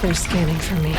They're scanning for me.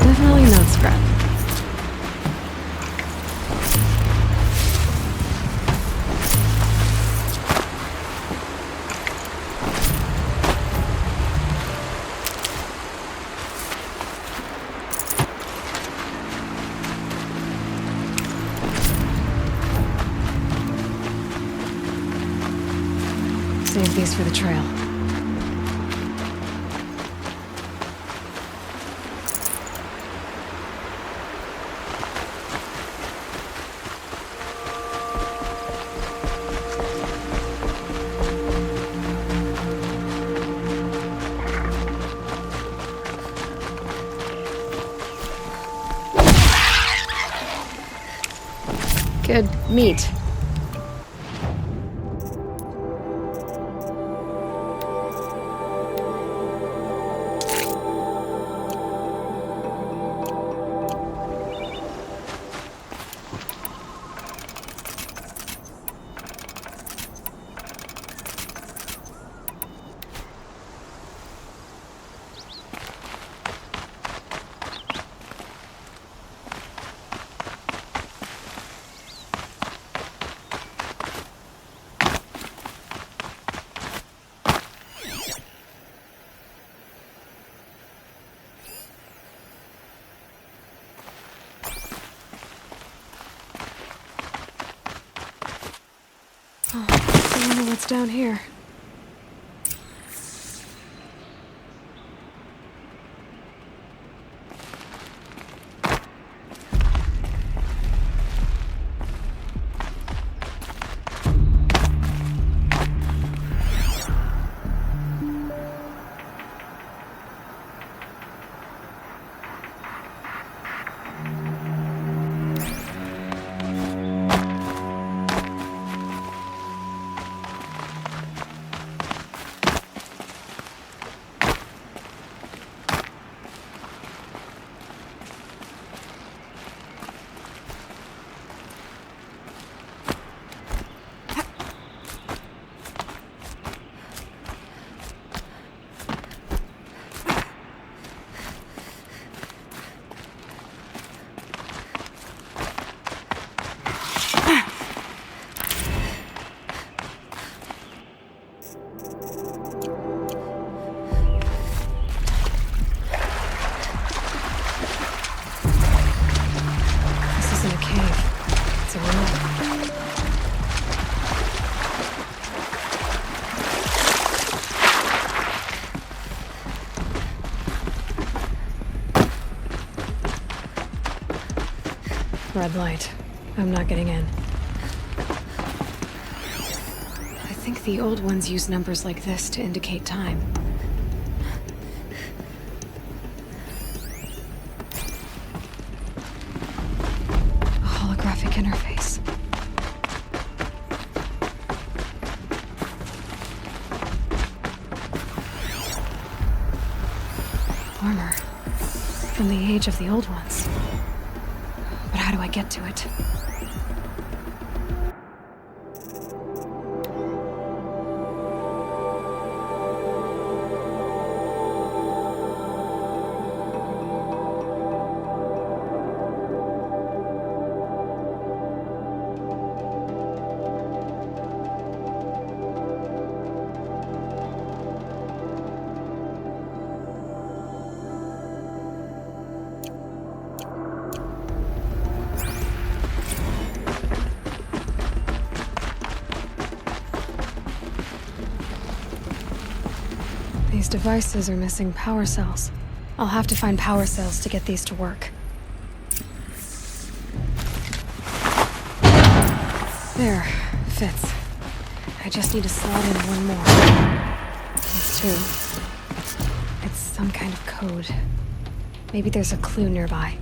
Definitely not scrap. Save these for the trail. Good meat. I wonder what's down here. Red light. I'm not getting in. I think the old ones use numbers like this to indicate time. A holographic interface. Armor. From the age of the old ones. But how do I get to it? devices are missing power cells. I'll have to find power cells to get these to work. There, fits. I just need to slot in one more. That's two. It's some kind of code. Maybe there's a clue nearby.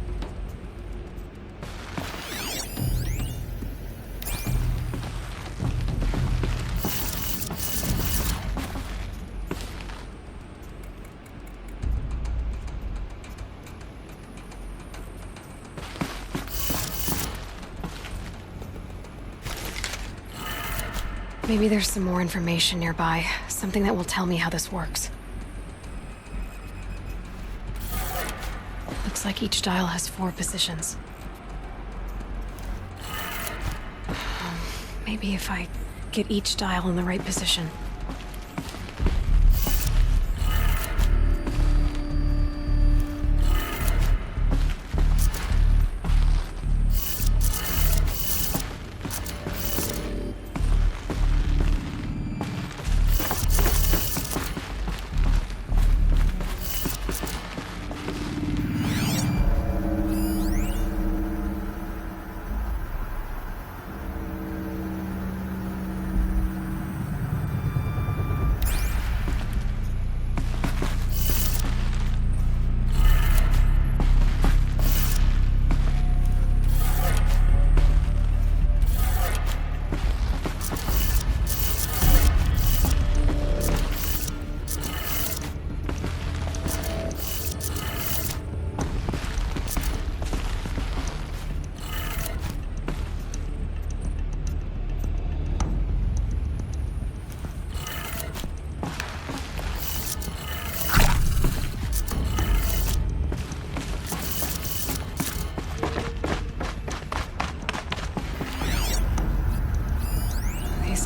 Maybe there's some more information nearby, something that will tell me how this works. Looks like each dial has 4 positions. Maybe if I get each dial in the right position.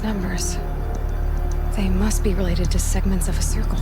Numbers. They must be related to segments of a circle.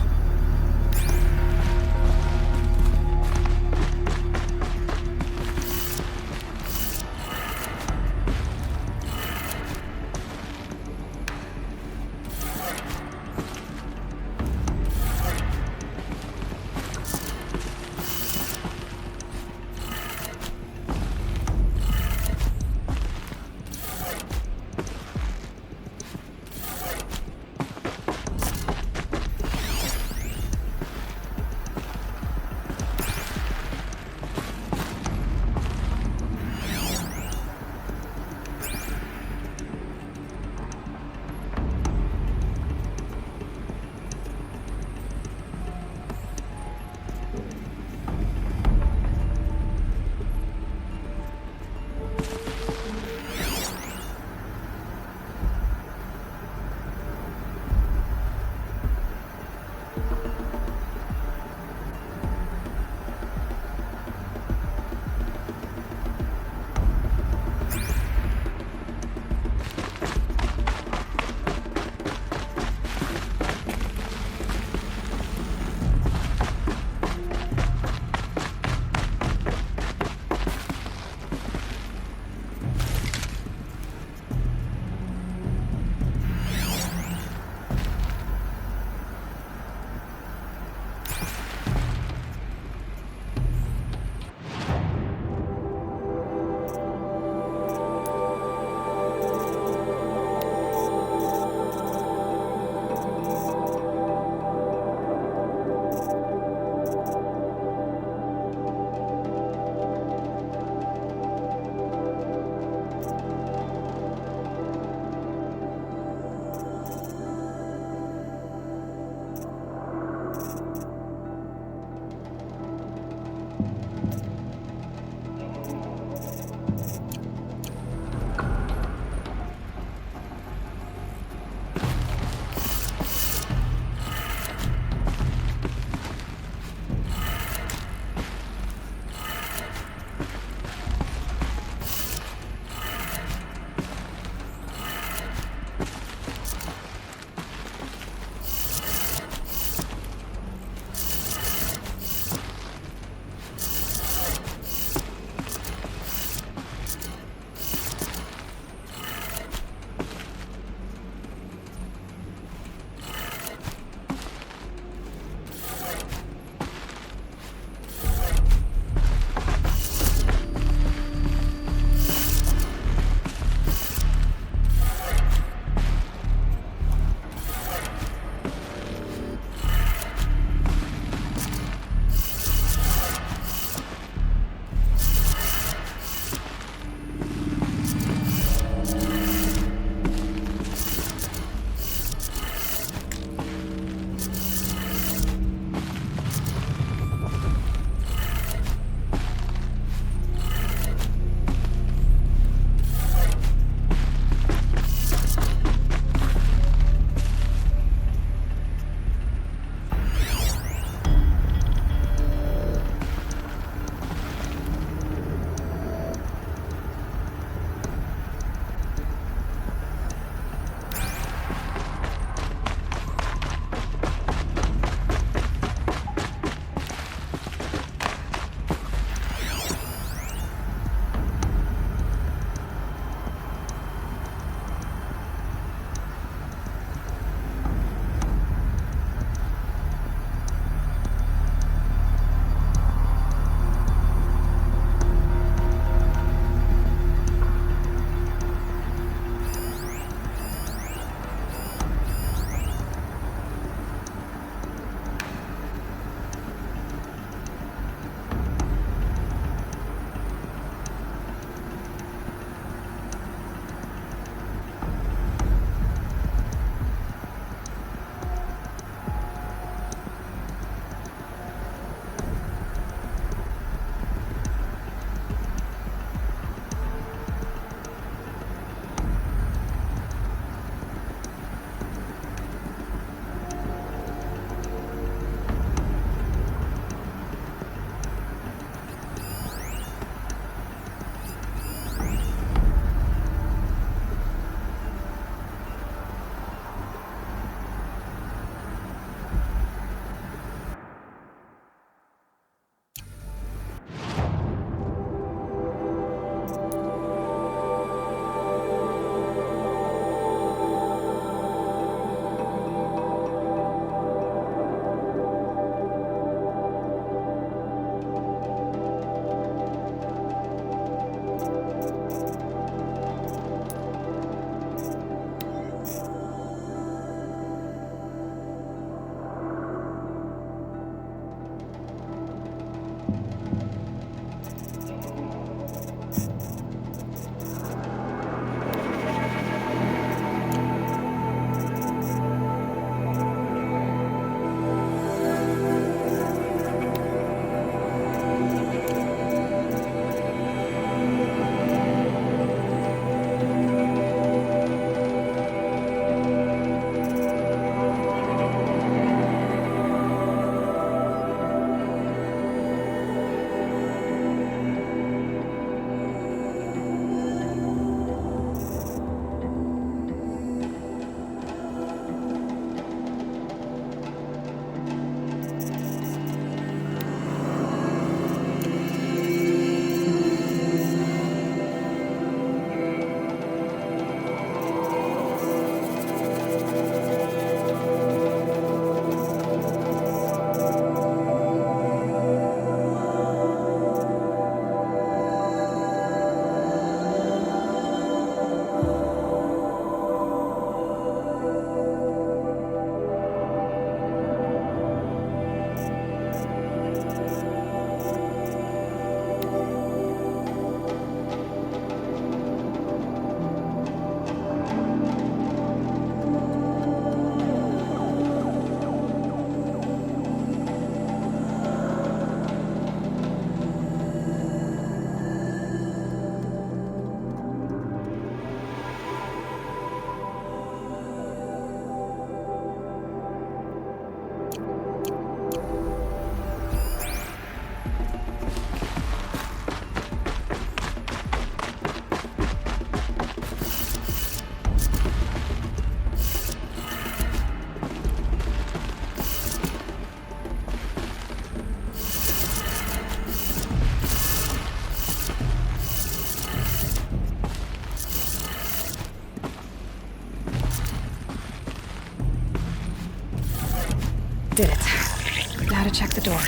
check the door.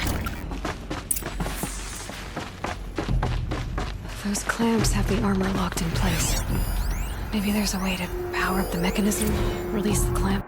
Those clamps have the armor locked in place. Maybe there's a way to power up the mechanism, release the clamp.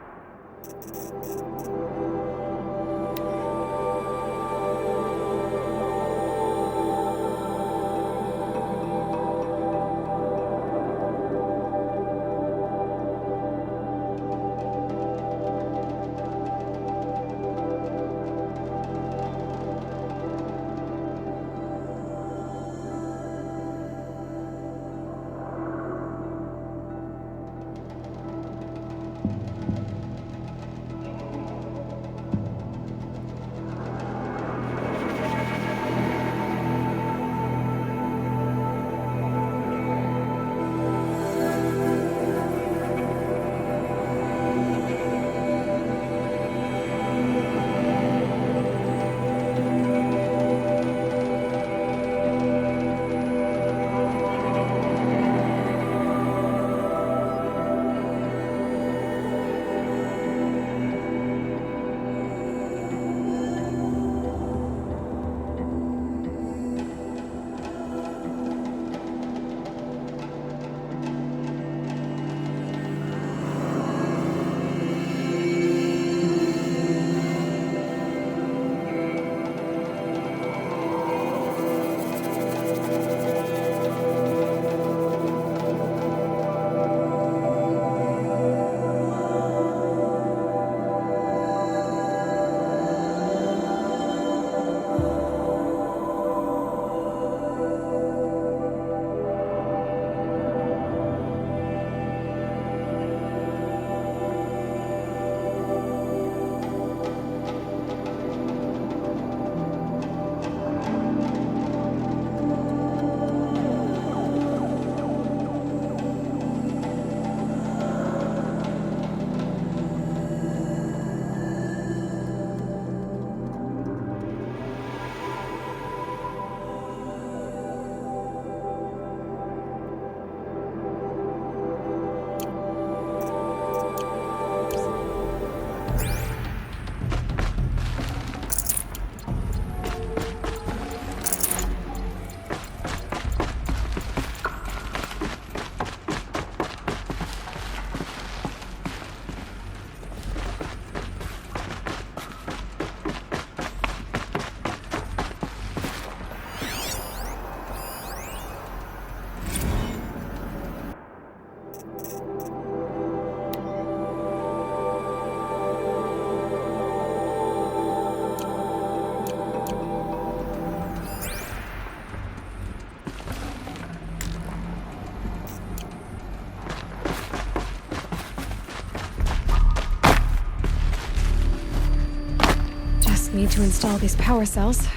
Need to install these power cells.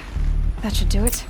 That should do it.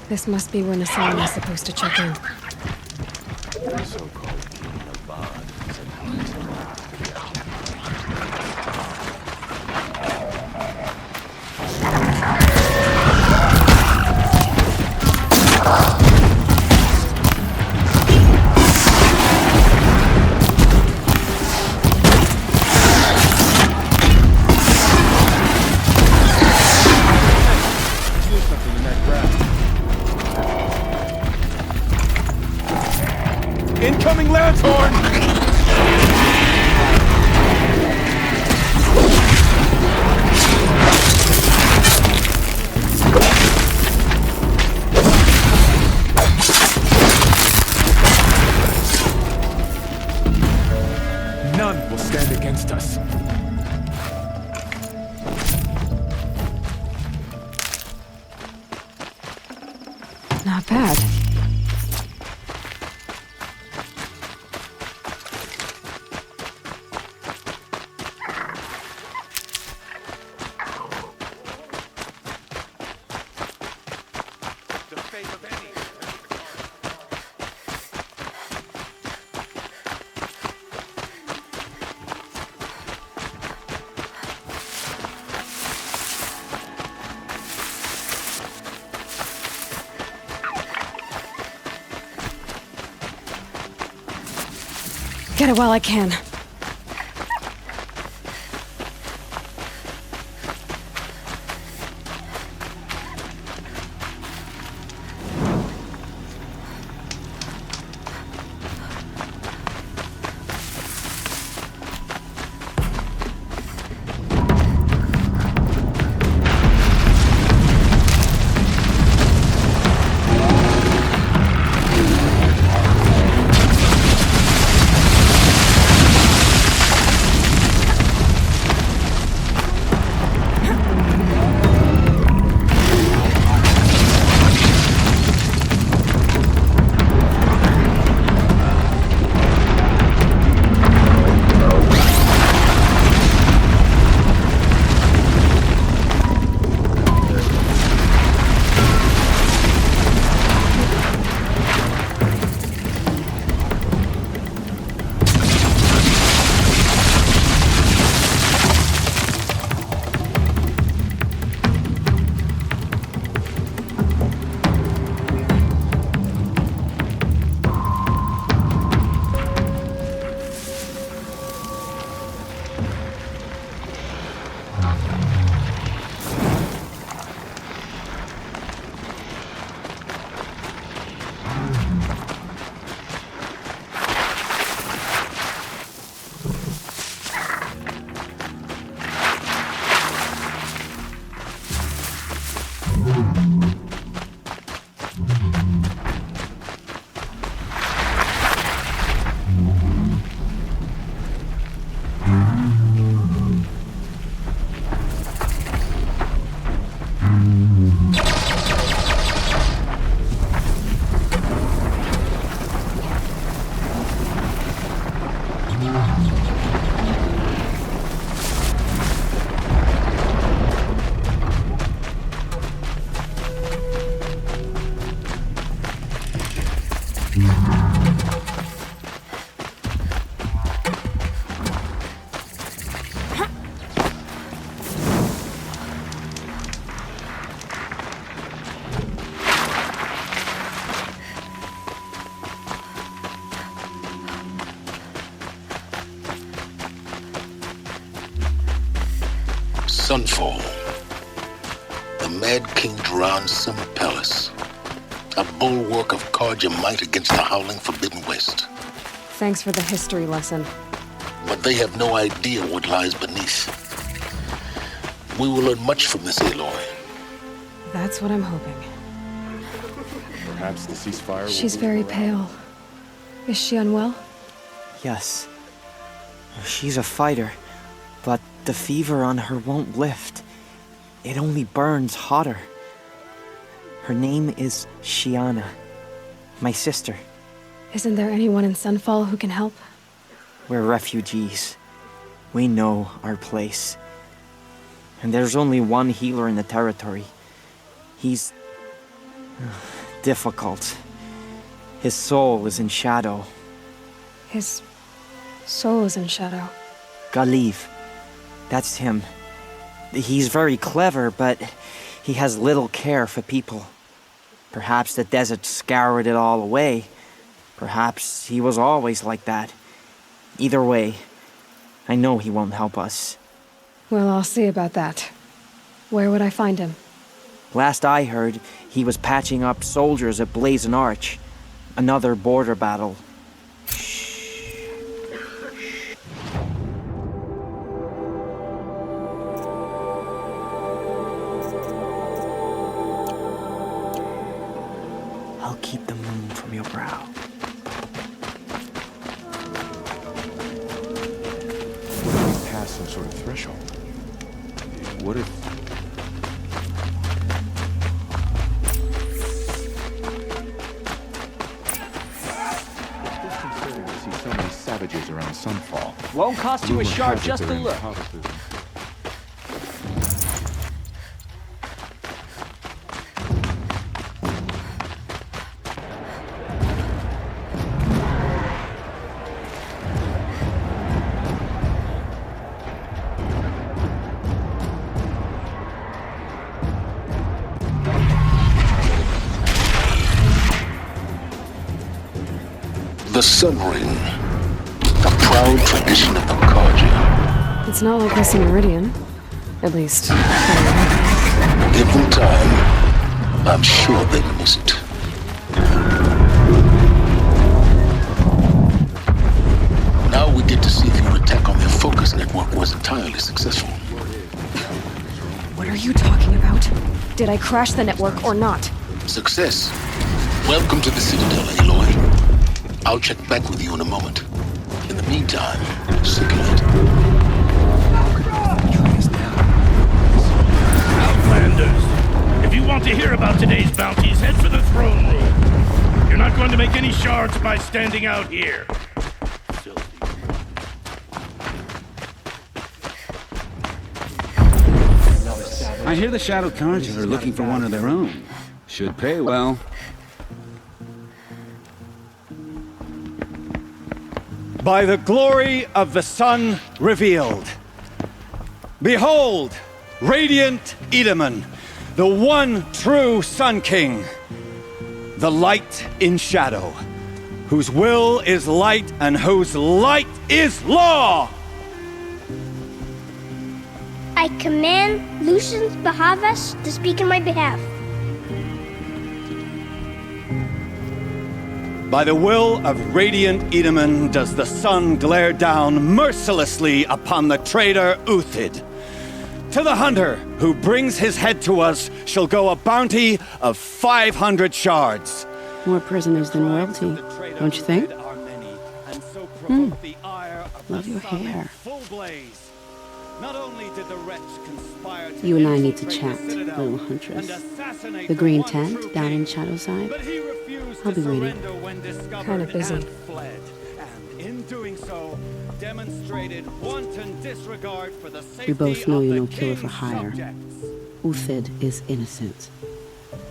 This must be when Asylum is supposed to check in. The so-called King of Bod is an incoming Lanthorn! None will stand against us. Not bad. Get it while I can. Sunfall. The Mad King Duran's summer palace. A bulwark of Carja might against the howling Forbidden West. Thanks for the history lesson. But they have no idea what lies beneath. We will learn much from this Aloy. That's what I'm hoping. Perhaps the ceasefire She's very pale. Is she unwell? Yes. She's a fighter, but the fever on her won't lift. It only burns hotter. Her name is Shiana, my sister. Isn't there anyone in Sunfall who can help? We're refugees. We know our place. And there's only one healer in the territory. He's difficult. His soul is in shadow. His soul is in shadow. Galiv. That's him. He's very clever, but he has little care for people. Perhaps the desert scoured it all away. Perhaps he was always like that. Either way, I know he won't help us. Well, I'll see about that. Where would I find him? Last I heard, he was patching up soldiers at Blazon Arch. Another border battle. I'll keep the moon from your brow. What if we pass some sort of threshold? What if... It's disconcerting to see so many savages around Sunfall. Won't cost you a Rumor shard has it just to they're in look. Protestant. The Sun Ring, a proud tradition of the Karja. It's not like missing Meridian. At least, Give them time. I'm sure they'll miss it. Now we get to see if your attack on their focus network was entirely successful. what are you talking about? Did I crash the network or not? Success. Welcome to the Citadel, Aloy. I'll check back with you in a moment. In the meantime, circulate. Outlanders, if you want to hear about today's bounties, head for the throne room. You're not going to make any shards by standing out here. Filthy. I hear the Shadow Carja are looking for one of their own. Should pay well. By the glory of the sun revealed. Behold, radiant Edaman, the one true Sun King, the light in shadow, whose will is light and whose light is law! I command Lucius Bahavas to speak in my behalf. By the will of radiant Edaman does the sun glare down mercilessly upon the traitor Uthid. To the hunter who brings his head to us shall go a bounty of 500 shards. More prisoners than royalty, don't you think? Love your hair. Not only did the wretch conspire to You and I infiltrate need to the chat, Citadel little huntress. and assassinate The green one tent true down in king, Shadowside. but he refused I'll to be waiting. surrender when discovered Kinda busy. and fled. And in doing so, demonstrated wanton disregard for the safety We both know of you're the no killer for king's hire. subjects. Uthid is innocent.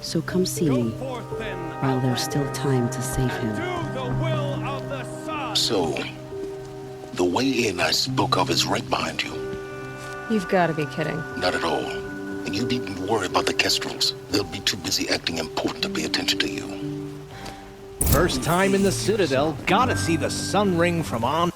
So come see Go me forth then, while there's still time to save and him. do the will of the sun. So, the way in I spoke of is right behind you. You've got to be kidding. Not at all. And you needn't worry about the Kestrels. They'll be too busy acting important to pay attention to you. First time in the Citadel, gotta see the sun ring from on.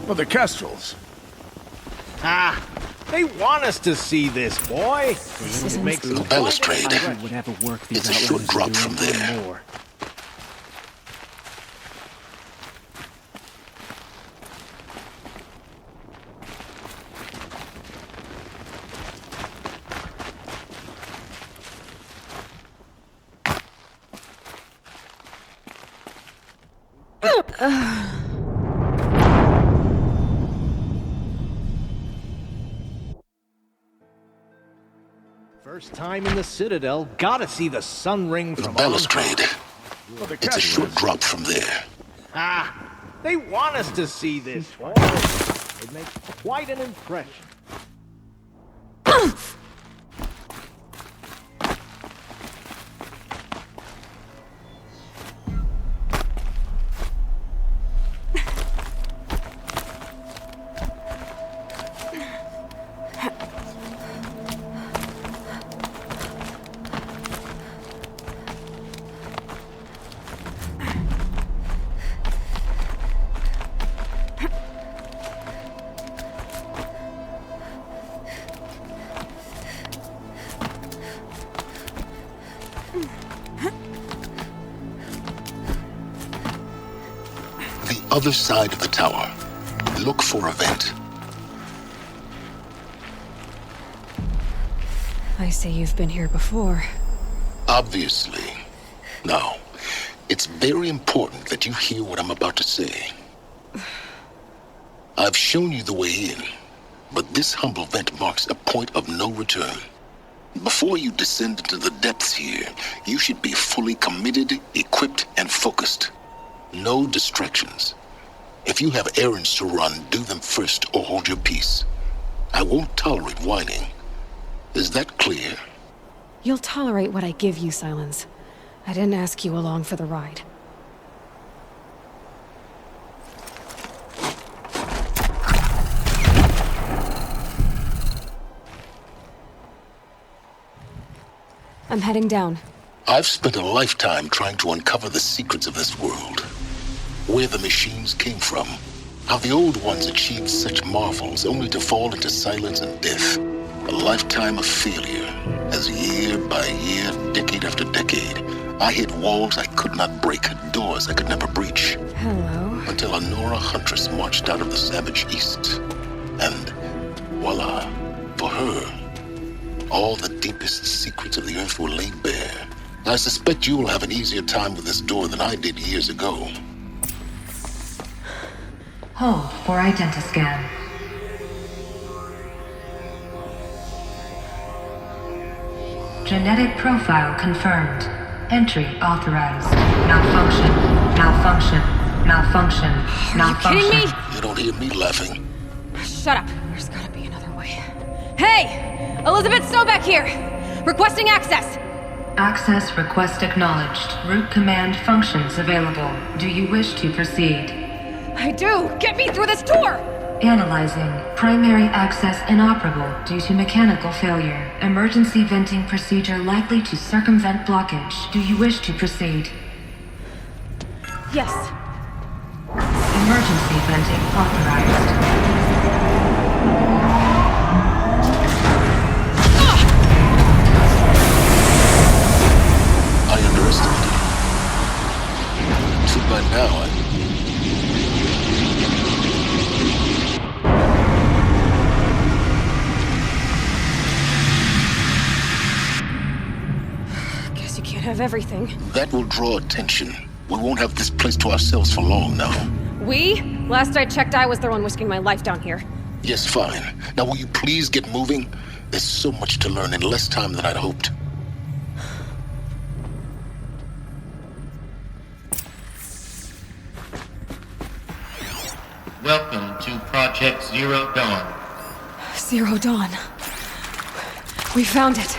Well, the Kestrels. Ah, they want us to see this, boy. It makes The balustrade. Whatever work these It's a short outlanders drop do from ain't there. more. First time in the Citadel. Gotta see the sun ring The from balustrade. on top. It's a short drop from there. Ah, they want us to see this. It makes quite an impression. The other side of the tower. Look for a vent. I see you've been here before. Obviously. Now, it's very important that you hear what I'm about to say. I've shown you the way in, but this humble vent marks a point of no return. Before you descend into the depths here, you should be fully committed, equipped, and focused. No distractions. If you have errands to run, do them first or hold your peace. I won't tolerate whining. Is that clear? You'll tolerate what I give you, Silence. I didn't ask you along for the ride. I'm heading down. I've spent a lifetime trying to uncover the secrets of this world. Where the machines came from. How the old ones achieved such marvels only to fall into silence and death. A lifetime of failure, as year by year, decade after decade, I hit walls I could not break, doors I could never breach. Hello. Until a Nora huntress marched out of the savage east. And voila, for her, all the deepest secrets of the earth were laid bare. I suspect you will have an easier time with this door than I did years ago. Hold for identiscan. Genetic profile confirmed. Entry authorized. Malfunction. Malfunction. Malfunction. Malfunction. Are you kidding me? You don't hear me laughing. Shut up. There's gotta be another way. Hey! Elizabeth Sobeck here! Requesting access! Access request acknowledged. Root command functions available. Do you wish to proceed? I do! Get me through this door! Analyzing. Primary access inoperable due to mechanical failure. Emergency venting procedure likely to circumvent blockage. Do you wish to proceed? Yes. Emergency venting authorized. I underestimated you. So by now, Guess you can't have everything. that will draw attention. We won't have this place to ourselves for long now. We? Last I checked, I was the one risking my life down here. Yes, fine. Now will you please get moving? There's so much to learn in less time than I'd hoped. Welcome to Project Zero Dawn. Zero Dawn. We found it.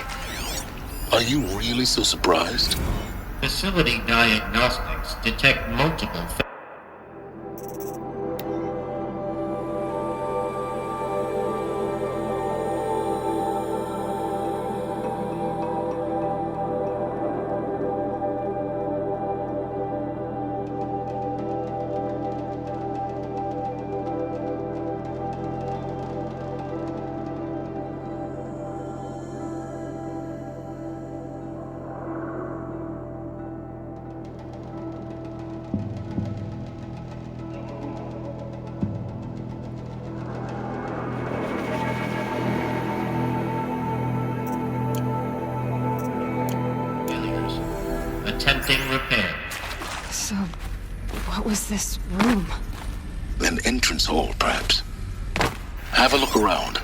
Are you really so surprised? Facility diagnostics detect multiple failures. Attempting repair. So, what was this room? An entrance hall, perhaps. Have a look around.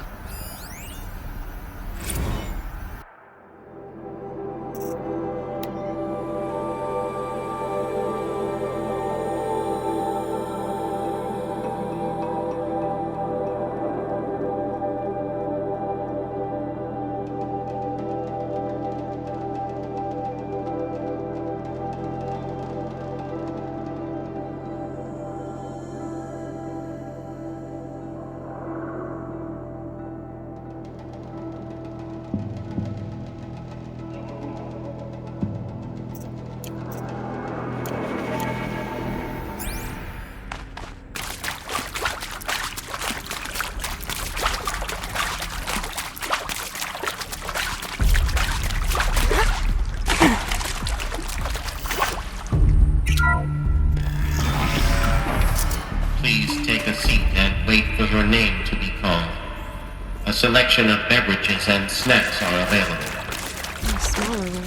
selection of beverages and snacks are available. A smaller room.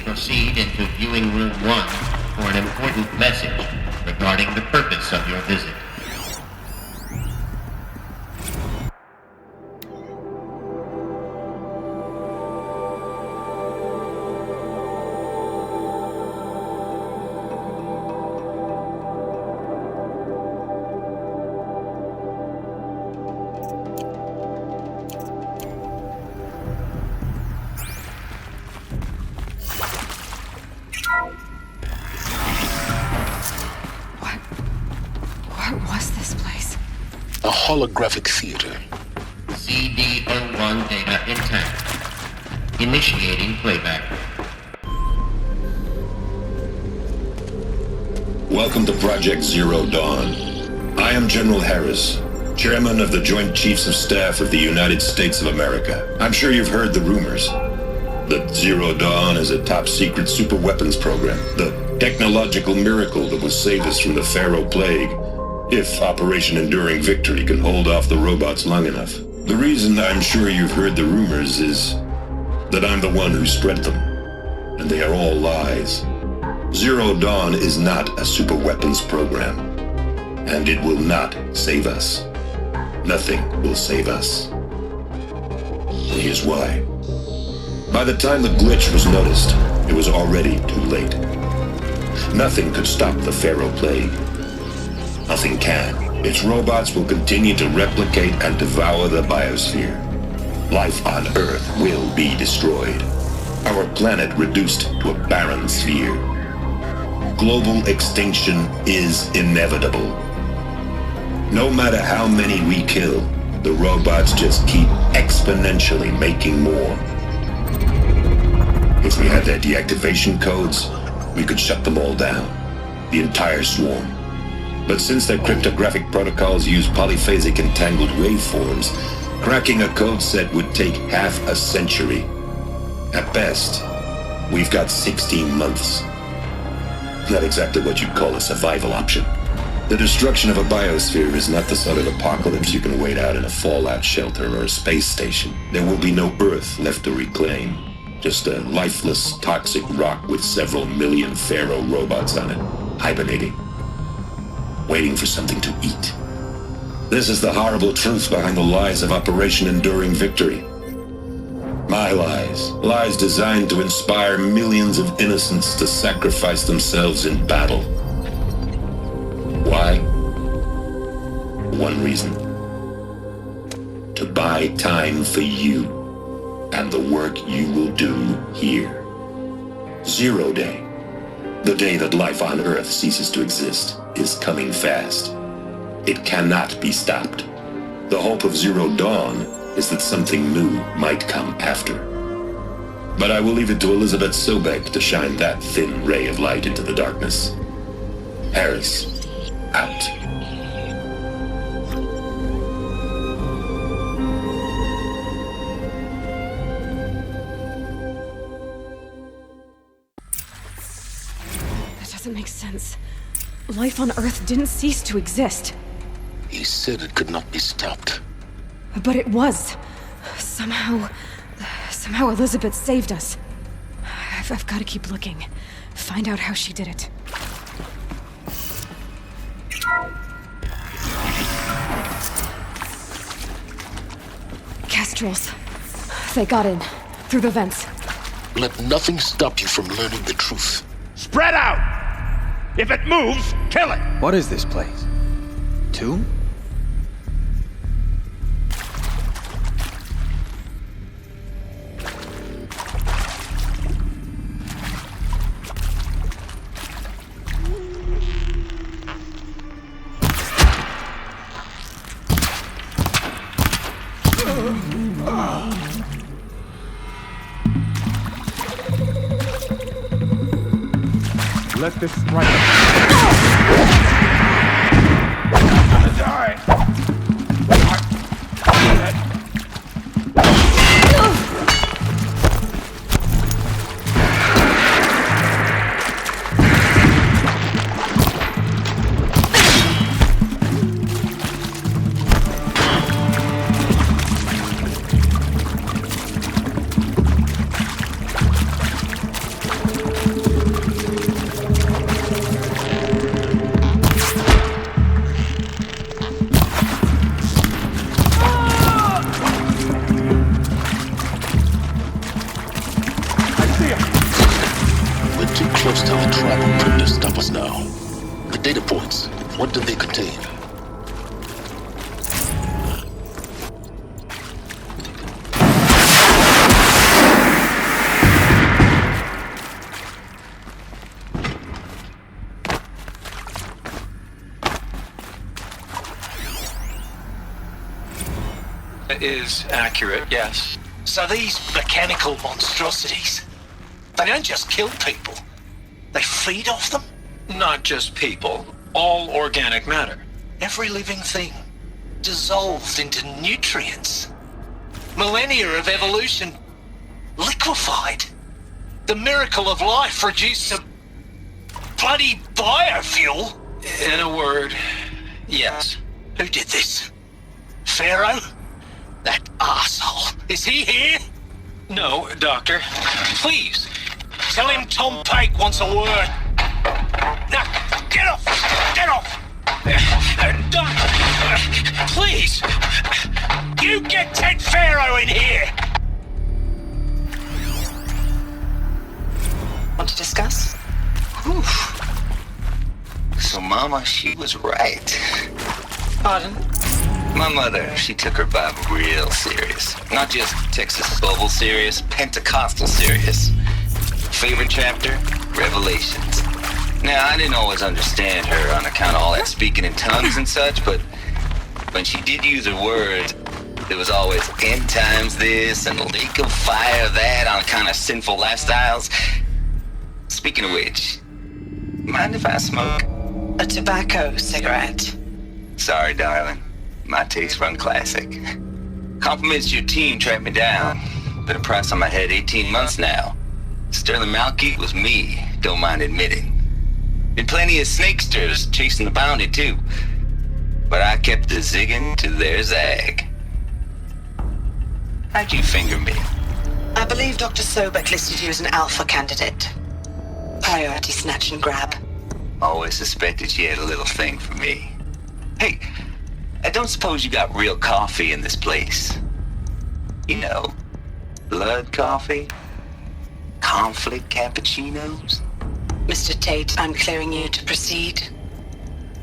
Proceed into viewing room 1 for an important message regarding the purpose of your visit. What was this place? A holographic theater. CD01 data intact. Initiating playback. Welcome to Project Zero Dawn. I am General Harris, Chairman of the Joint Chiefs of Staff of the United States of America. I'm sure you've heard the rumors that Zero Dawn is a top-secret super-weapons program, the technological miracle that will save us from the Pharaoh Plague, if Operation Enduring Victory can hold off the robots long enough. The reason I'm sure you've heard the rumors is that I'm the one who spread them, and they are all lies. Zero Dawn is not a super-weapons program, and it will not save us. Nothing will save us. And here's why. By the time the glitch was noticed, it was already too late. Nothing could stop the Pharaoh Plague. Nothing can. Its robots will continue to replicate and devour the biosphere. Life on Earth will be destroyed. Our planet reduced to a barren sphere. Global extinction is inevitable. No matter how many we kill, the robots just keep exponentially making more. If we had their deactivation codes, we could shut them all down. The entire swarm. But since their cryptographic protocols use polyphasic entangled waveforms, cracking a code set would take half a century. At best, we've got 16 months. Not exactly what you'd call a survival option. The destruction of a biosphere is not the sort of apocalypse you can wait out in a fallout shelter or a space station. There will be no Earth left to reclaim. Just a lifeless, toxic rock with several million Pharaoh robots on it, hibernating. Waiting for something to eat. This is the horrible truth behind the lies of Operation Enduring Victory. My lies. Lies designed to inspire millions of innocents to sacrifice themselves in battle. Why? One reason. To buy time for you and the work you will do here. Zero Day. The day that life on Earth ceases to exist is coming fast. It cannot be stopped. The hope of Zero Dawn is that something new might come after. But I will leave it to Elizabeth Sobek to shine that thin ray of light into the darkness. Harris, out. That doesn't make sense. Life on Earth didn't cease to exist. He said it could not be stopped. But it was. Somehow Elizabeth saved us. I've got to keep looking. Find out how she did it. Kestrels. They got in. Through the vents. Let nothing stop you from learning the truth. Spread out! If it moves, kill it! What is this place? Tomb? let this strike. Close to the tribal crypt to stop us now. The data points, what do they contain? Is accurate, yes. So these mechanical monstrosities, they don't just kill people. They feed off them? Not just people, all organic matter. Every living thing dissolved into nutrients. Millennia of evolution liquefied. The miracle of life reduced to bloody biofuel. In a word, yes. Who did this? Pharaoh? That arsehole. Is he here? No, Doctor. Please, tell him Tom Pake wants a word. Now, get off! Get off! Please! You get Ted Pharaoh in here! Want to discuss? Whew. So Mama, she was right. Pardon? My mother, she took her Bible real serious. Not just Texas Bible serious, Pentecostal serious. Favorite chapter? Revelations. Now, I didn't always understand her on account of all that speaking in tongues and such, but when she did use her words, there was always end times this and lake of fire that on kind of sinful lifestyles. Speaking of which, mind if I smoke? A tobacco cigarette. Sorry, darling. My taste run classic. Compliments to your team tracked me down. Been a price on my head 18 months now. Sterling Malky was me, don't mind admitting. Been plenty of snakesters chasing the bounty too. But I kept the zigging to their zag. How'd you finger me? I believe Dr. Sobek listed you as an alpha candidate. Priority snatch and grab. Always suspected she had a little thing for me. Hey, I don't suppose you got real coffee in this place. You know, blood coffee? Conflict cappuccinos? Mr. Tate, I'm clearing you to proceed.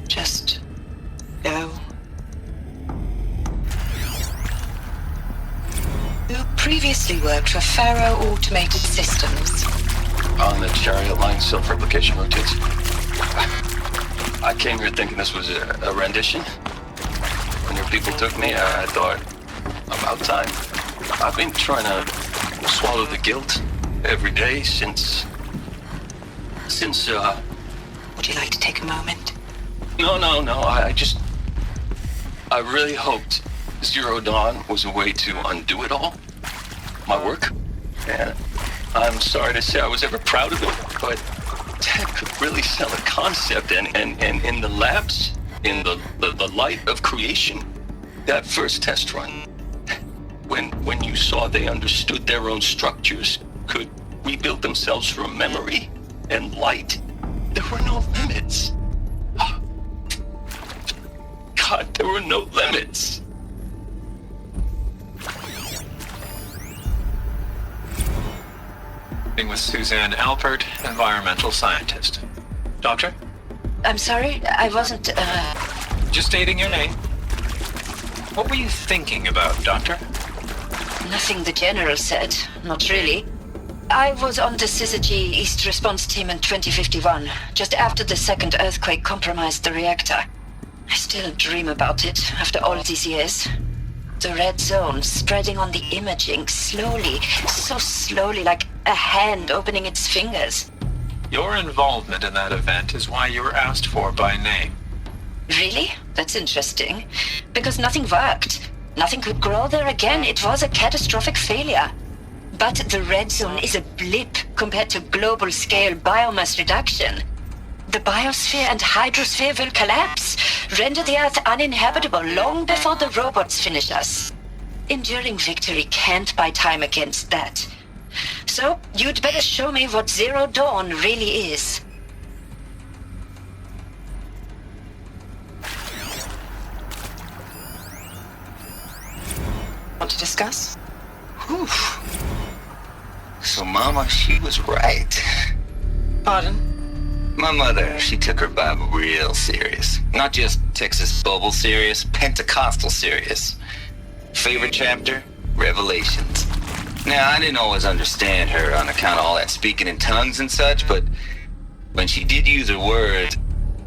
Just go. You previously worked for Pharaoh Automated Systems. On the Chariot Line self-replication rotates. I came here thinking this was a rendition. When your people took me, I thought, about time. I've been trying to swallow the guilt every day since... Would you like to take a moment? No, I really hoped Zero Dawn was a way to undo it all. My work. And I'm sorry to say I was ever proud of it, but Ted could really sell a concept, and in the labs, in the light of creation, that first test run, when you saw they understood their own structures, could rebuild themselves from memory and light, there were no limits. God, there were no limits. With Suzanne Alpert, environmental scientist. Doctor? I'm sorry, I wasn't, Just stating your name. What were you thinking about, Doctor? Nothing the General said, not really. I was on the Syzygy East Response Team in 2051, just after the second earthquake compromised the reactor. I still dream about it after all these years. The red zone spreading on the imaging slowly, so slowly, like a hand opening its fingers. Your involvement in that event is why you were asked for by name. Really? That's interesting. Because nothing worked. Nothing could grow there again. It was a catastrophic failure. But the red zone is a blip compared to global-scale biomass reduction. The biosphere and hydrosphere will collapse, render the Earth uninhabitable long before the robots finish us. Enduring victory can't buy time against that. So, you'd better show me what Zero Dawn really is. Want to discuss? Whew. So Mama, she was right. Pardon? My mother, she took her Bible real serious. Not just Texas Bible serious, Pentecostal serious. Favorite chapter? Revelations. Now, I didn't always understand her on account of all that speaking in tongues and such, but when she did use her words,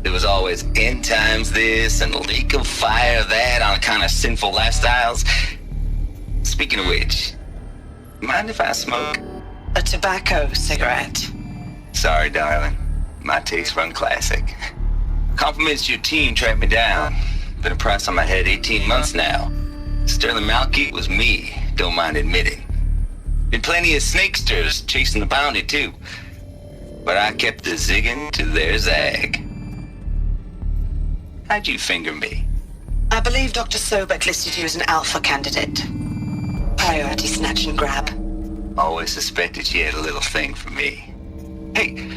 there was always end times this and lake of fire that on account of sinful lifestyles. Speaking of which, mind if I smoke? A tobacco cigarette. Sorry, darling. My taste run classic. Compliments to your team tracked me down. Been a price on my head 18 months now. Sterling Malky was me, don't mind admitting. Been plenty of snakesters chasing the bounty too. But I kept the zigging to their zag. How'd you finger me? I believe Dr. Sobek listed you as an alpha candidate. Priority snatch and grab. Always suspected she had a little thing for me. Hey,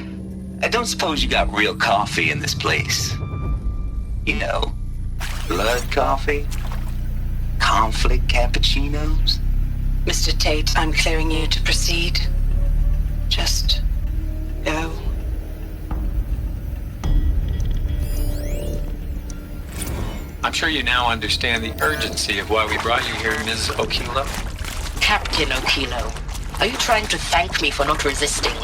I don't suppose you got real coffee in this place. You know, blood coffee? Conflict cappuccinos? Mr. Tate, I'm clearing you to proceed. Just go. I'm sure you now understand the urgency of why we brought you here, Ms. Okilo. Captain Okilo, are you trying to thank me for not resisting?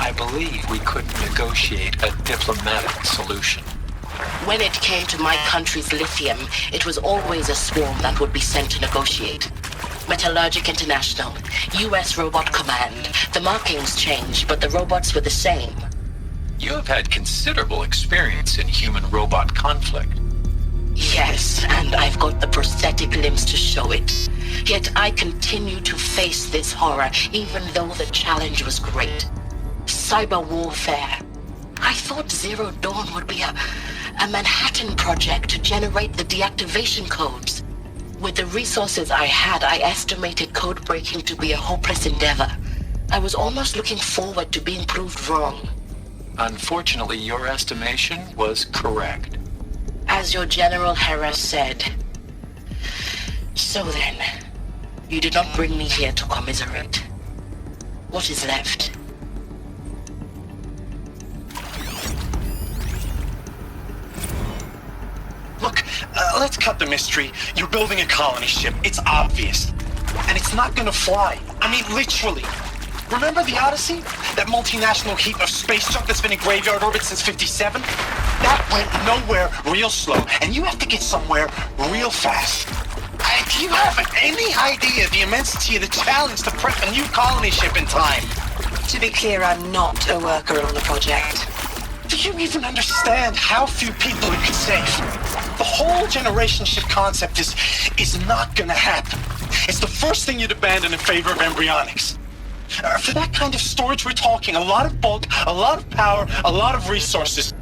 I believe we couldn't negotiate a diplomatic solution. When it came to my country's lithium, it was always a swarm that would be sent to negotiate. Metallurgic International, U.S. Robot Command. The markings changed, but the robots were the same. You have had considerable experience in human-robot conflict. Yes, and I've got the prosthetic limbs to show it. Yet I continue to face this horror, even though the challenge was great. Cyber warfare. I thought Zero Dawn would be a Manhattan project to generate the deactivation codes. With the resources I had, I estimated code breaking to be a hopeless endeavor. I was almost looking forward to being proved wrong. Unfortunately, your estimation was correct. As your General Hera said. So then, you did not bring me here to commiserate. What is left? Look, let's cut the mystery. You're building a colony ship. It's obvious. And it's not gonna fly. I mean, literally. Remember the Odyssey? That multinational heap of space junk that's been in graveyard orbit since 57? That went nowhere real slow, and you have to get somewhere real fast. Do you have any idea the immensity of the challenge to prep a new colony ship in time? To be clear, I'm not a worker on the project. Do you even understand how few people it could save? The whole generation ship concept is not gonna happen. It's the first thing you'd abandon in favor of embryonics. For that kind of storage, we're talking a lot of bulk, a lot of power, a lot of resources.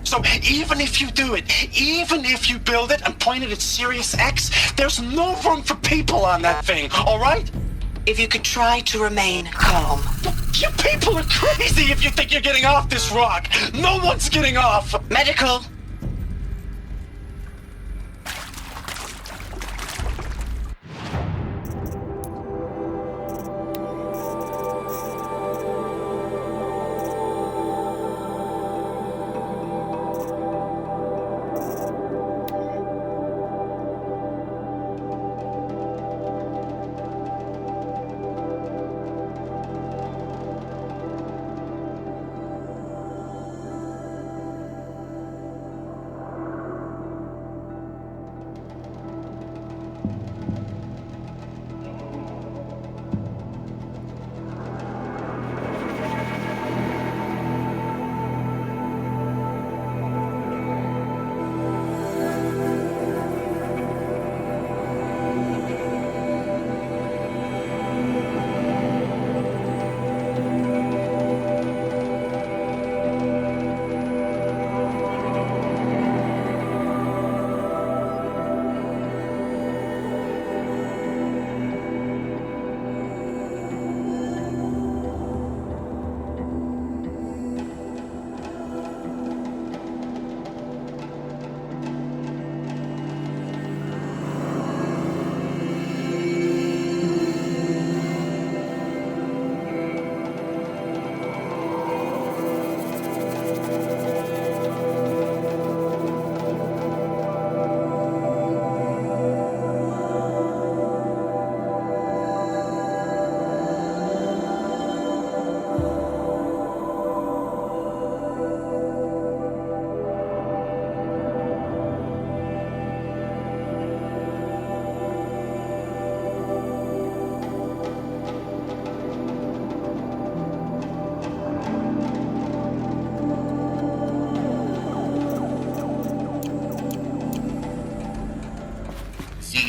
So even if you do it, even if you build it and point it at Sirius X, there's no room for people on that thing, all right? If you could try to remain calm. You people are crazy if you think you're getting off this rock. No one's getting off. Medical.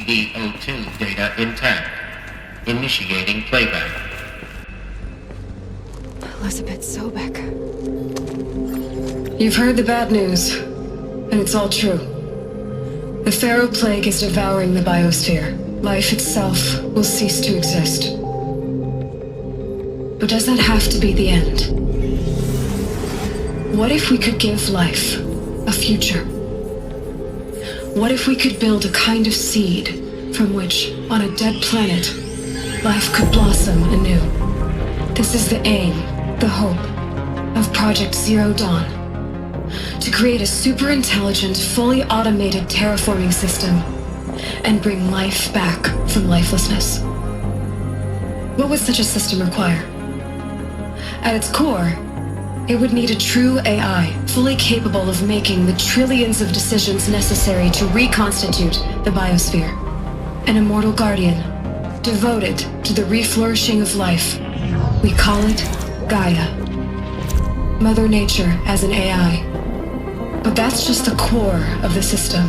CD02 data intact. Initiating playback. Elizabeth Sobek. You've heard the bad news, and it's all true. The Pharaoh Plague is devouring the biosphere. Life itself will cease to exist. But does that have to be the end? What if we could give life a future? What if we could build a kind of seed from which, on a dead planet, life could blossom anew? This is the aim, the hope, of Project Zero Dawn. To create a super-intelligent, fully automated terraforming system and bring life back from lifelessness. What would such a system require? At its core, it would need a true AI, fully capable of making the trillions of decisions necessary to reconstitute the biosphere. An immortal guardian, devoted to the reflourishing of life. We call it Gaia. Mother Nature as an AI. But that's just the core of the system.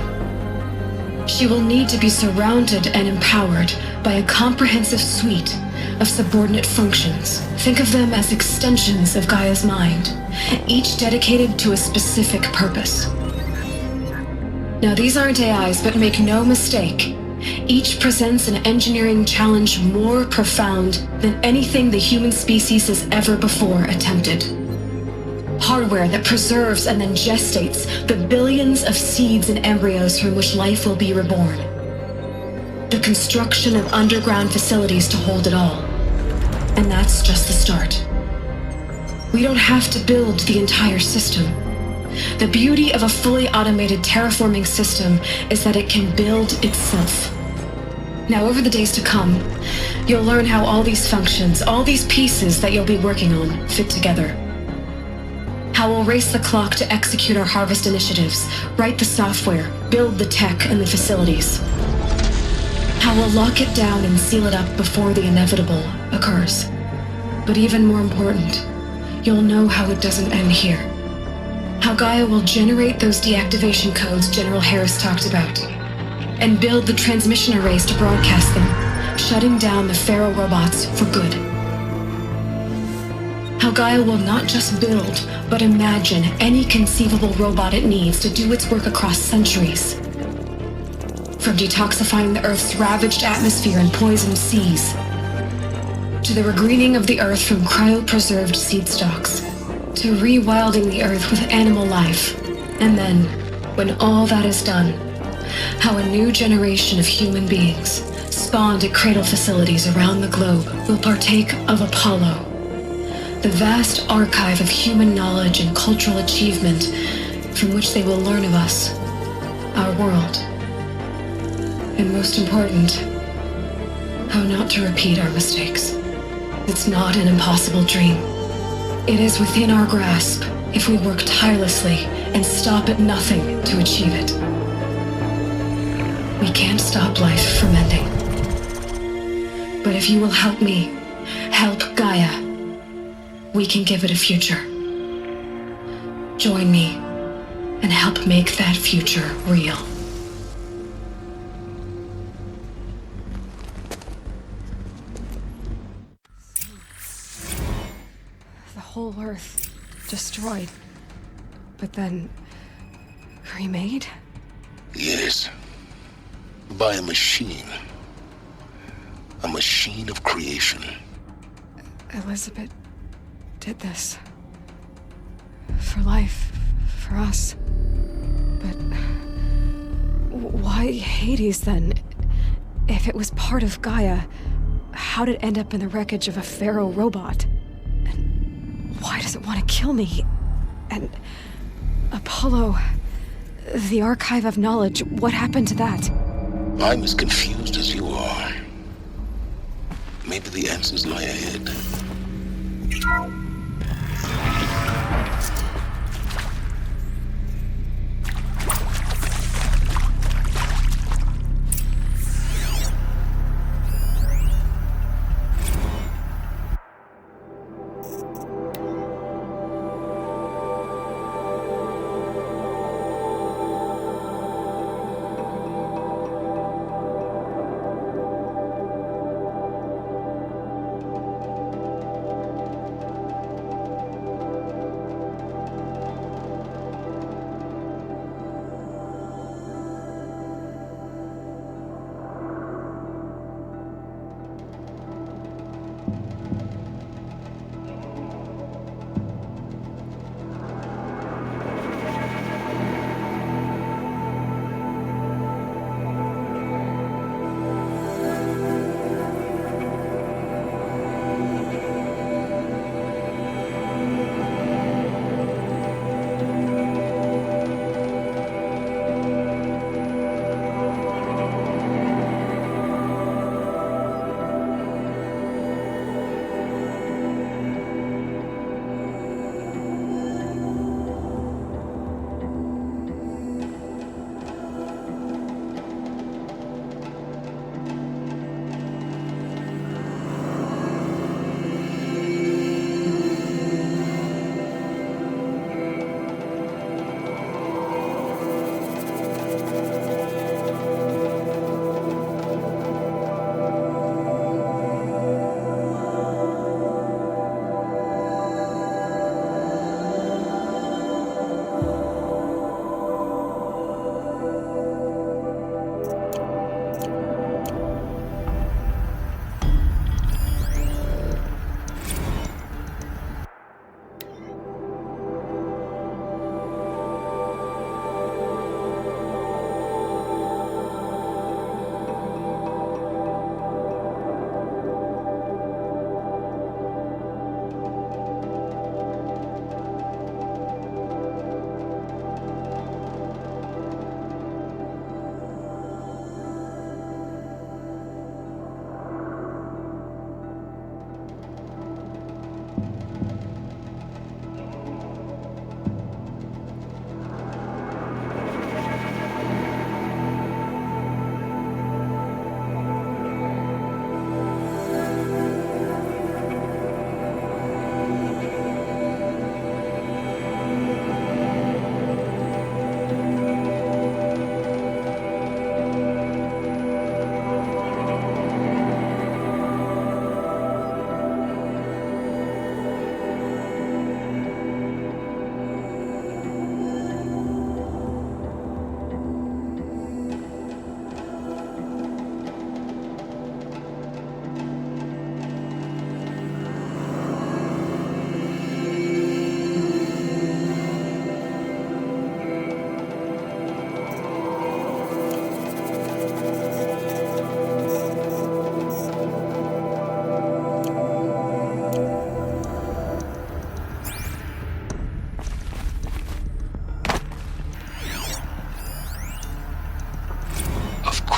She will need to be surrounded and empowered by a comprehensive suite of subordinate functions. Think of them as extensions of Gaia's mind, each dedicated to a specific purpose. Now, these aren't AIs, but make no mistake, each presents an engineering challenge more profound than anything the human species has ever before attempted. Hardware that preserves and then gestates the billions of seeds and embryos from which life will be reborn. The construction of underground facilities to hold it all. And that's just the start. We don't have to build the entire system. The beauty of a fully automated terraforming system is that it can build itself. Now, over the days to come, you'll learn how all these functions, all these pieces that you'll be working on, fit together. How we'll race the clock to execute our harvest initiatives, write the software, build the tech and the facilities. How we'll lock it down and seal it up before the inevitable occurs. But even more important, you'll know how it doesn't end here. How Gaia will generate those deactivation codes General Harris talked about, and build the transmission arrays to broadcast them, shutting down the Pharaoh robots for good. How Gaia will not just build, but imagine any conceivable robot it needs to do its work across centuries. From detoxifying the Earth's ravaged atmosphere and poisoned seas, to the regreening of the Earth from cryopreserved seed stalks, to rewilding the Earth with animal life. And then, when all that is done, how a new generation of human beings, spawned at cradle facilities around the globe, will partake of Apollo, the vast archive of human knowledge and cultural achievement from which they will learn of us, our world. And most important, how not to repeat our mistakes. It's not an impossible dream. It is within our grasp if we work tirelessly and stop at nothing to achieve it. We can't stop life from ending. But if you will help me, help Gaia, we can give it a future. Join me and help make that future real. The whole Earth destroyed, but then remade? Yes. By a machine. A machine of creation. Elizabeth did this. For life, for us. But why Hades then? If it was part of Gaia, how did it end up in the wreckage of a Pharaoh robot? And why does it want to kill me? And Apollo, the archive of knowledge, what happened to that? I'm as confused as you are. Maybe the answers lie ahead.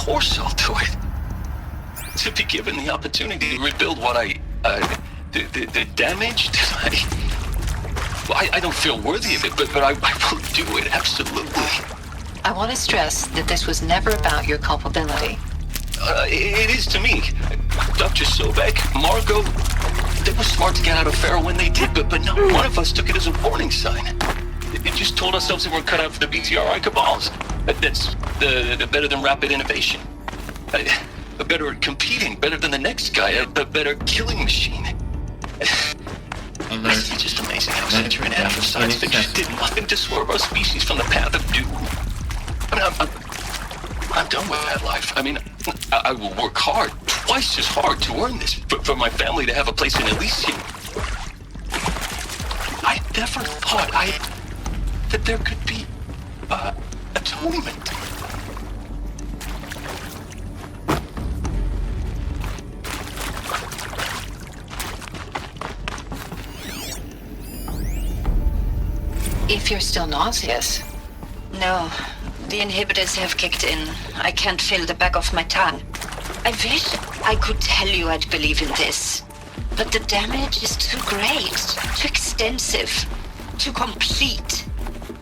foresight to it. To be given the opportunity to rebuild what the damage that I don't feel worthy of it, but I will do it, absolutely. I want to stress that this was never about your culpability. It is to me. Dr. Sobek, Margot, they were smart to get out of Pharaoh when they did, but not one of us took it as a warning sign. It just told ourselves that we're cut out for the BTRI cabals. That's the better than rapid innovation. Better at competing, better than the next guy, a better killing machine. It's just amazing how century and a half of science fiction did nothing to swerve our species from the path of doom. I mean, I'm done with that life. I mean, I will work hard, twice as hard to earn this, for my family to have a place in Elysium. I never thought that there could be atonement. If you're still nauseous. No, the inhibitors have kicked in. I can't feel the back of my tongue. I wish I could tell you I'd believe in this. But the damage is too great, too extensive, too complete.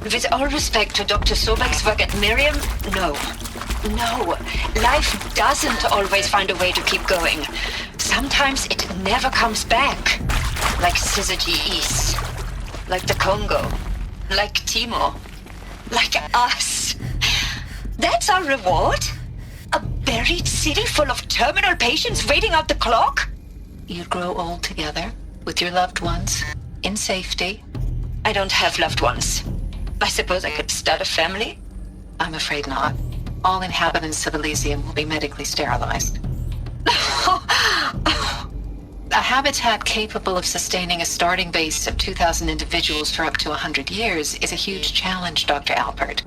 With all respect to Dr. Sobek's work at Miriam, no. No, life doesn't always find a way to keep going. Sometimes it never comes back. Like Syzygy East. Like the Congo. Like Timo. Like us. That's our reward? A buried city full of terminal patients waiting out the clock? You'd grow old together, with your loved ones, in safety. I don't have loved ones. I suppose I could start a family? I'm afraid not. All inhabitants of Elysium will be medically sterilized. A habitat capable of sustaining a starting base of 2,000 individuals for up to 100 years is a huge challenge, Dr. Alpert.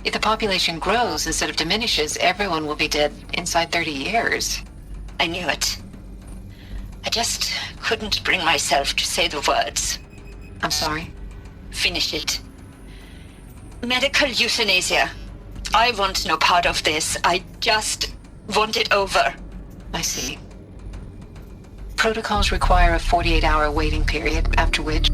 If the population grows instead of diminishes, everyone will be dead inside 30 years. I knew it. I just couldn't bring myself to say the words. I'm sorry? Finish it. Medical euthanasia. I want no part of this. I just want it over. I see. Protocols require a 48-hour waiting period, after which...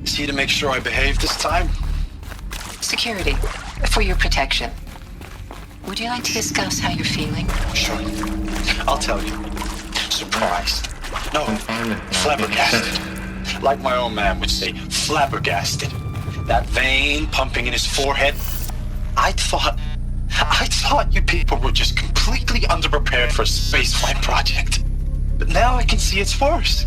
Is he to make sure I behave this time? Security, for your protection. Would you like to discuss how you're feeling? Sure. I'll tell you. Surprised. No, flabbergasted. Like my old man would say, flabbergasted. That vein pumping in his forehead. I thought you people were just completely underprepared for a spaceflight project. But now I can see it's worse.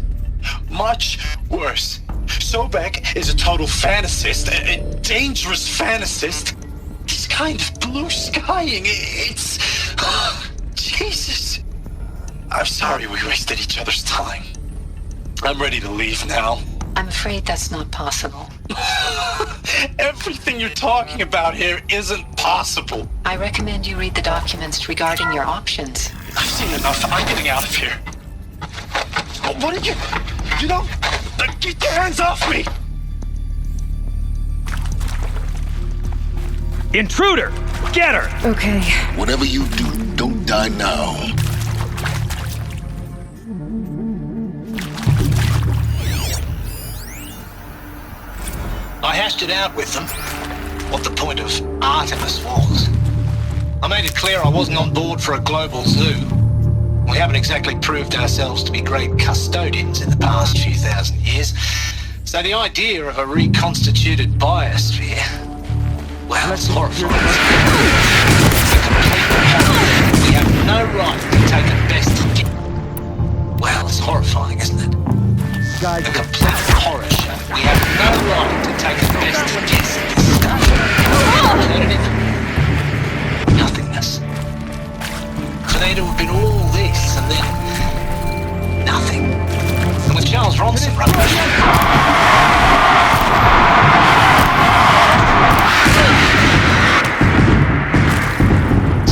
Much worse. Sobek is a total fantasist, a dangerous fantasist. He's kind of blue skying. It's... Jesus. I'm sorry we wasted each other's time. I'm ready to leave now. I'm afraid that's not possible. Everything you're talking about here isn't possible. I recommend you read the documents regarding your options. I've seen enough. I'm getting out of here. What did you... You know... Get your hands off me! Intruder! Get her! Okay. Whatever you do, don't die now. I hashed it out with them, what the point of Artemis was. I made it clear I wasn't on board for a global zoo. We haven't exactly proved ourselves to be great custodians in the past few thousand years. So the idea of a reconstituted biosphere, well, it's horrifying. It's a complete horror. We have no right to take a best... Well, it's horrifying, isn't it? A complete horror show. We have no right to take a best guess at this stuff. Alternative? Nothingness. For there to have been all this and then nothing. And with Charles Ronson running the show.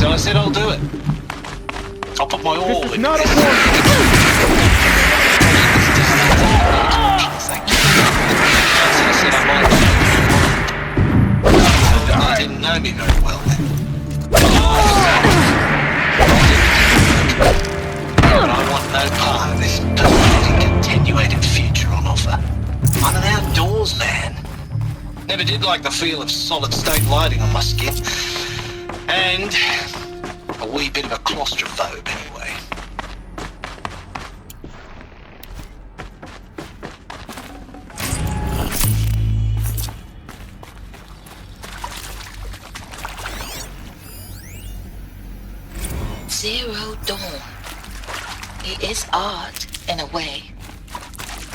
So I said I'll do it. I'll put my all in. Not a war. perfect attenuated future on offer. I'm an outdoors man. Never did like the feel of solid state lighting on my skin. And a wee bit of a claustrophobe anyway. Zero Dawn. It is art, in a way.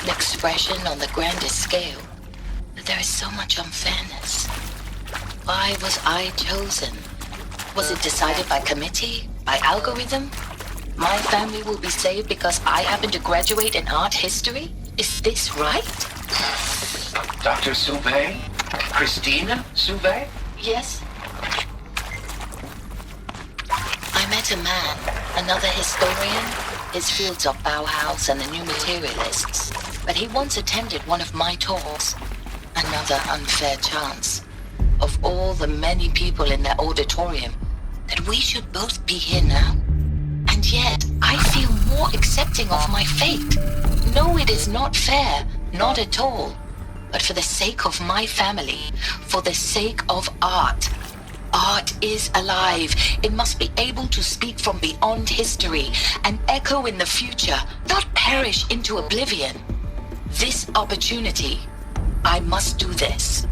An expression on the grandest scale. But there is so much unfairness. Why was I chosen? Was it decided by committee? By algorithm? My family will be saved because I happen to graduate in art history? Is this right? Dr. Sauvé? Christina Sauvé? Yes. I met a man, another historian. His fields are Bauhaus and the New Materialists. But he once attended one of my talks. Another unfair chance. Of all the many people in that auditorium, that we should both be here now. And yet, I feel more accepting of my fate. No, it is not fair, not at all. But for the sake of my family, for the sake of art. Art is alive. It must be able to speak from beyond history and echo in the future, not perish into oblivion. This opportunity, I must do this.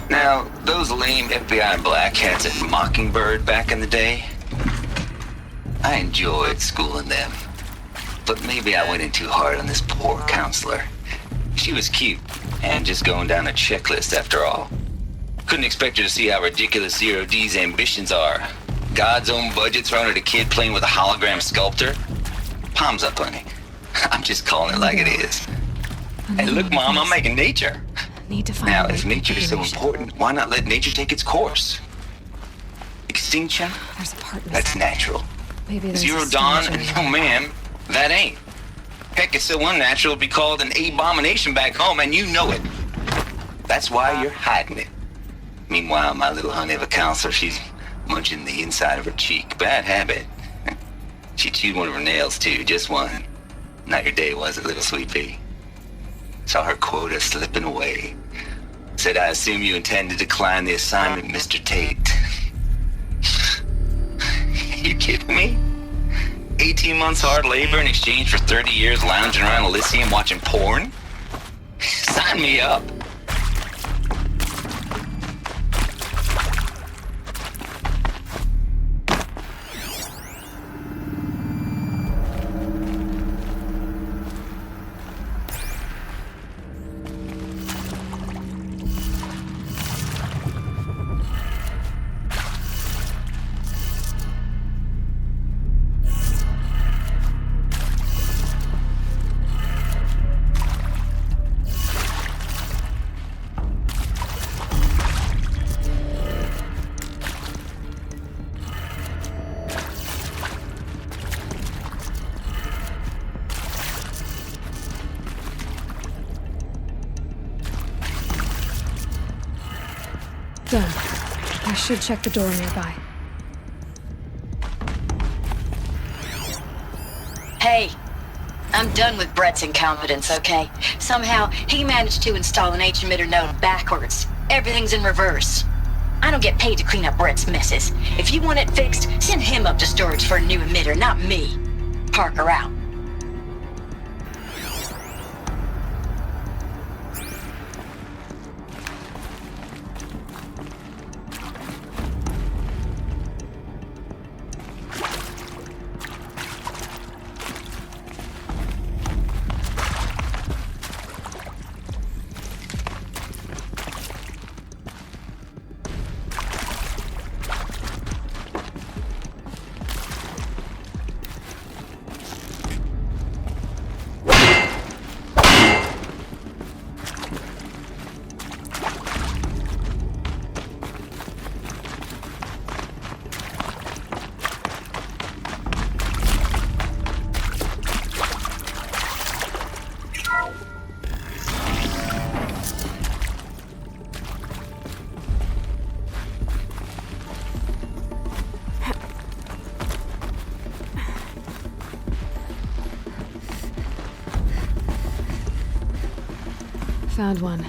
Now, those lame FBI black hats at Mockingbird back in the day, I enjoyed schooling them. But maybe I went in too hard on this poor counselor. She was cute, and just going down a checklist after all. Couldn't expect her to see how ridiculous Zero D's ambitions are. God's own budget thrown at a kid playing with a hologram sculptor? Palms up, honey. I'm just calling it like it is. Hey, look, Mom, I'm making nature. Need to find Now, if nature is so important, why not let nature take its course? Extinction? There's a part That's natural. Maybe there's Zero a Dawn? storage No, ma'am. That ain't. Heck, it's so unnatural it'd be called an abomination back home, and you know it. That's why you're hiding it. Meanwhile, my little honey of a counselor, she's munching the inside of her cheek. Bad habit. She chewed one of her nails, too. Just one. Not your day, was it, little sweet pea? Saw her quota slipping away. Said, I assume you intend to decline the assignment, Mr. Tate. You kidding me? 18 months hard labor in exchange for 30 years lounging around Elysium watching porn? Sign me up. Done. I should check the door nearby. Hey, I'm done with Brett's incompetence, okay? Somehow, he managed to install an H-emitter node backwards. Everything's in reverse. I don't get paid to clean up Brett's messes. If you want it fixed, send him up to storage for a new emitter, not me. Parker out. Found one.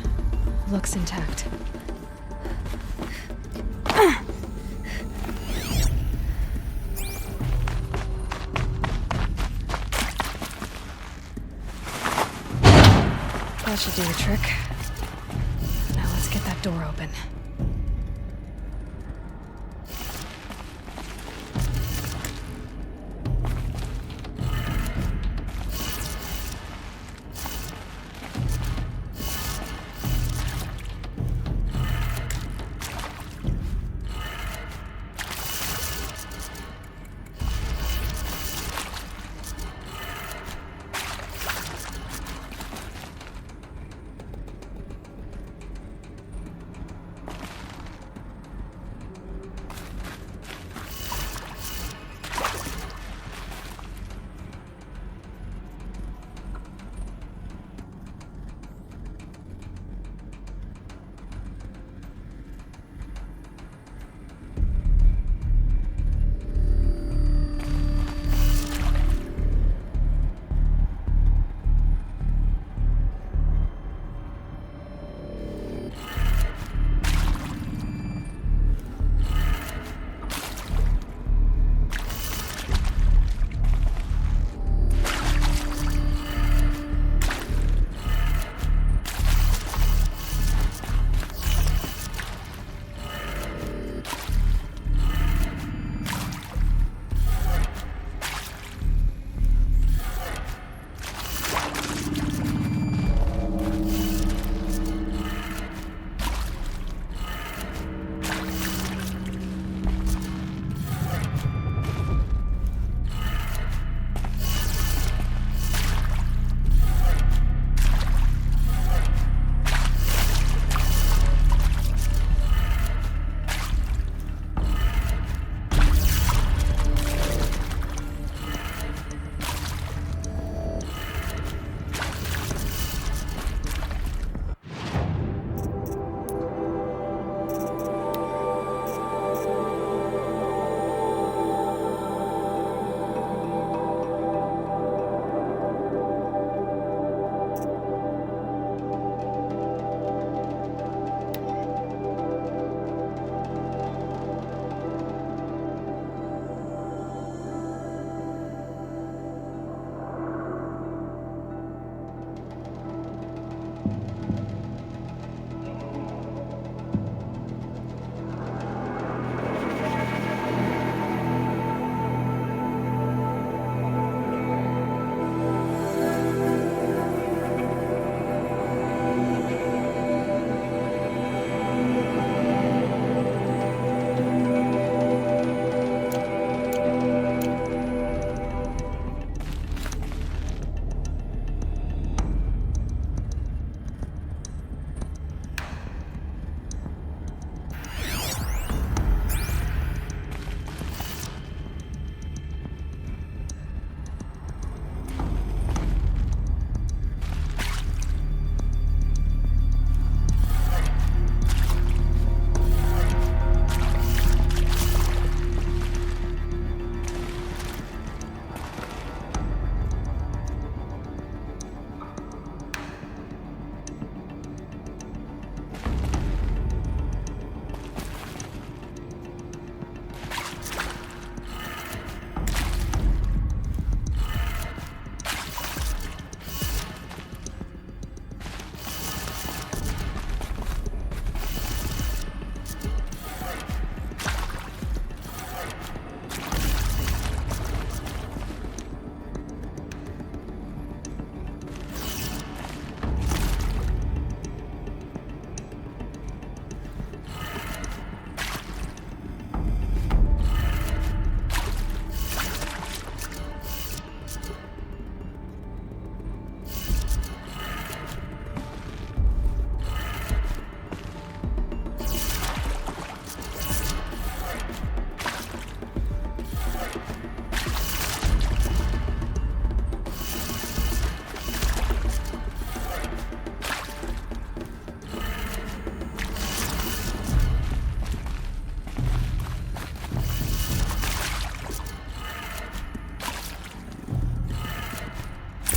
Looks intact. That should do the trick. Now let's get that door open.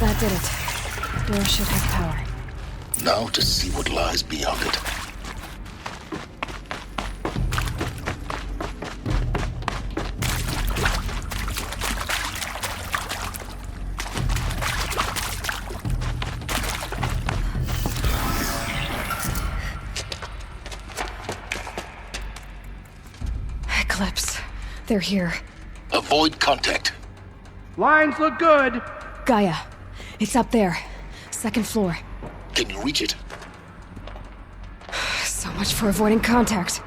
That did it. Door should have power. Now to see what lies beyond it. Eclipse. They're here. Avoid contact. Lines look good. Gaia. It's up there. Second floor. Can you reach it? So much for avoiding contact.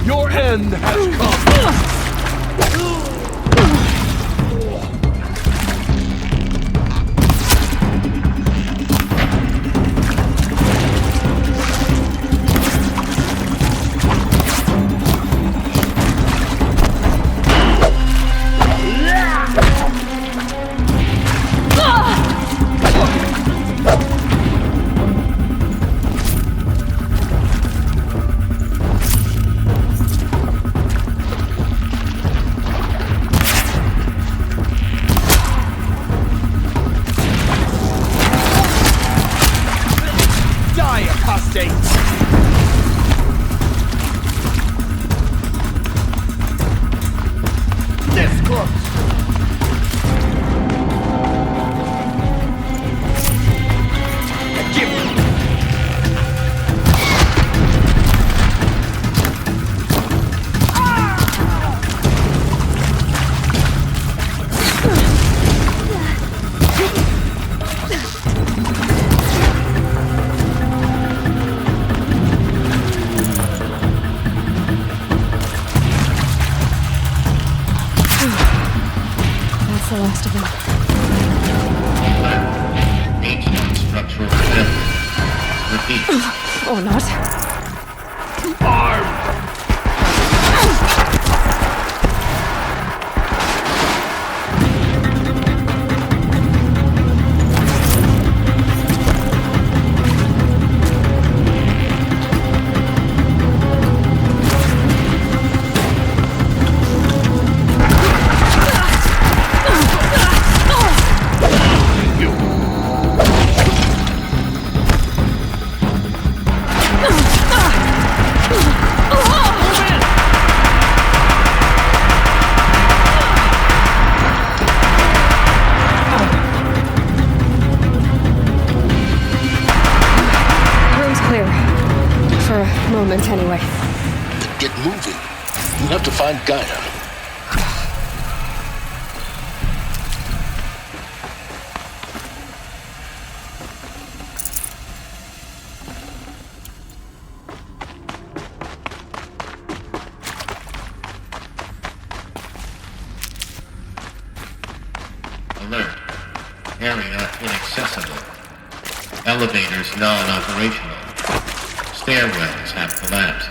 Your end has come. That's the last of them. Ancient structural resemblance. Repeat. Or not. Moment, anyway. Then get moving. You have to find Gaia. Alert. Area inaccessible. Elevators non-operational. Stairwells have collapsed.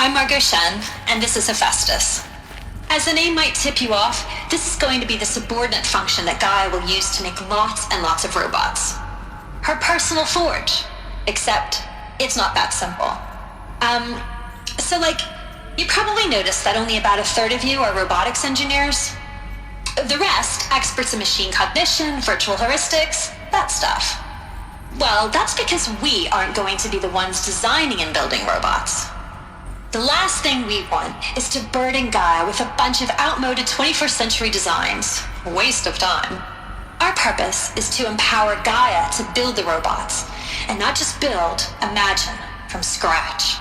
I'm Margot Shen, and this is Hephaestus. As the name might tip you off, this is going to be the subordinate function that Gaia will use to make lots and lots of robots. Her personal forge. Except, it's not that simple. So you probably noticed that only about a third of you are robotics engineers. The rest, experts in machine cognition, virtual heuristics, that stuff. Well, that's because we aren't going to be the ones designing and building robots. The last thing we want is to burden Gaia with a bunch of outmoded 21st century designs. A waste of time. Our purpose is to empower Gaia to build the robots, and not just build, imagine, from scratch.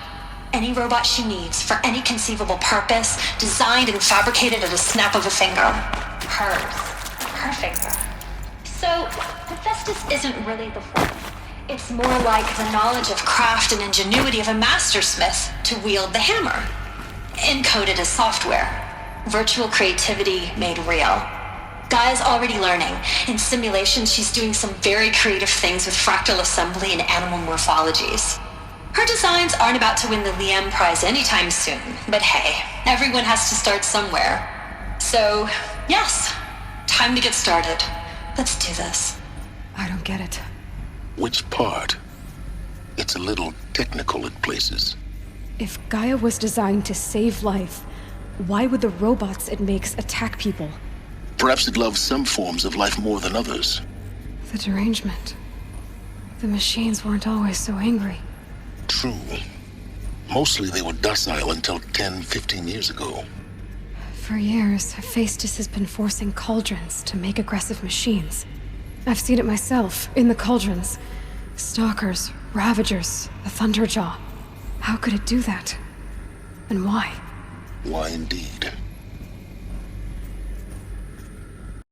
Any robot she needs for any conceivable purpose, designed and fabricated at a snap of a finger. Hers. Her finger. So, Hephaestus isn't really the force. It's more like the knowledge of craft and ingenuity of a mastersmith to wield the hammer. Encoded as software. Virtual creativity made real. Gaia's already learning. In simulation, she's doing some very creative things with fractal assembly and animal morphologies. Her designs aren't about to win the Liam Prize anytime soon, but hey, everyone has to start somewhere. So, yes, time to get started. Let's do this. I don't get it. Which part? It's a little technical in places. If Gaia was designed to save life, why would the robots it makes attack people? Perhaps it loves some forms of life more than others. The derangement. The machines weren't always so angry. True. Mostly they were docile until 10, 15 years ago. For years, Hephaestus has been forcing cauldrons to make aggressive machines. I've seen it myself, in the cauldrons. Stalkers, Ravagers, the Thunderjaw. How could it do that? And why? Why indeed?